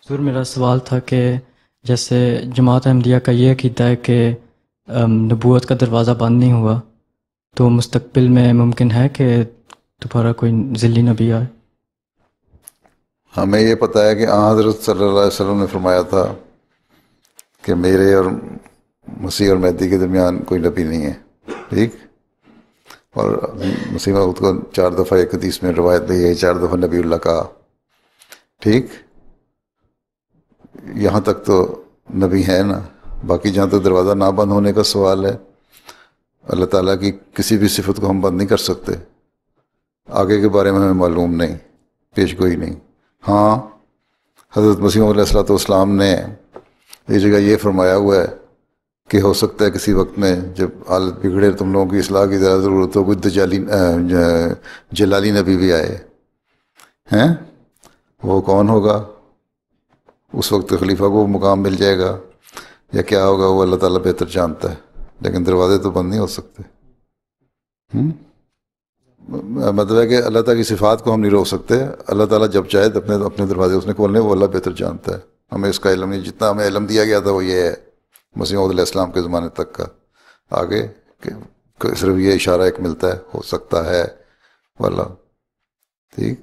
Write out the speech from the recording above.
حضور میرا سوال تھا کہ جیسے جماعت احمدیہ کا یہ عقیدہ ہے کہ نبوت کا دروازہ بند نہیں ہوا، تو مستقبل میں ممکن ہے کہ دوبارہ کوئی ذلی نبی آئے؟ ہمیں یہ پتہ ہے کہ حضرت صلی اللہ علیہ وسلم نے فرمایا تھا کہ میرے اور مسیح اور مہدی کے درمیان کوئی نبی نہیں ہے، ٹھیک. اور مسیح موعود کو 4 دفعہ ایک حدیث میں روایت دی ہے، 4 دفعہ نبی اللہ کہا، ٹھیک. یہاں تک تو نبی ہے نا. باقی جہاں تک دروازہ نہ بند ہونے کا سوال ہے، اللہ تعالیٰ کی کسی بھی صفت کو ہم بند نہیں کر سکتے. آگے کے بارے میں ہمیں معلوم نہیں، پیش گوئی نہیں. ہاں، حضرت مسیح علیہ الصلوۃ والسلام نے ایک جگہ یہ فرمایا ہوا ہے کہ ہو سکتا ہے کسی وقت میں جب حالت بگڑے تم لوگوں کی اصلاح کی زیادہ ضرورت ہو، کوئی جلالی نبی بھی آئے ہیں. وہ کون ہوگا؟ اس وقت خلیفہ کو مقام مل جائے گا یا کیا ہوگا، وہ اللہ تعالیٰ بہتر جانتا ہے. لیکن دروازے تو بند نہیں ہو سکتے. مطلب ہے کہ اللہ تعالیٰ کی صفات کو ہم نہیں روک سکتے. اللہ تعالیٰ جب چاہے اپنے دروازے اس نے کھولنے، وہ اللہ بہتر جانتا ہے. ہمیں اس کا علم نہیں. جتنا ہمیں علم دیا گیا تھا وہ یہ ہے مسیح موعود علیہ السلام کے زمانے تک کا. آگے کہ صرف یہ اشارہ ایک ملتا ہے، ہو سکتا ہے واللہ. ٹھیک.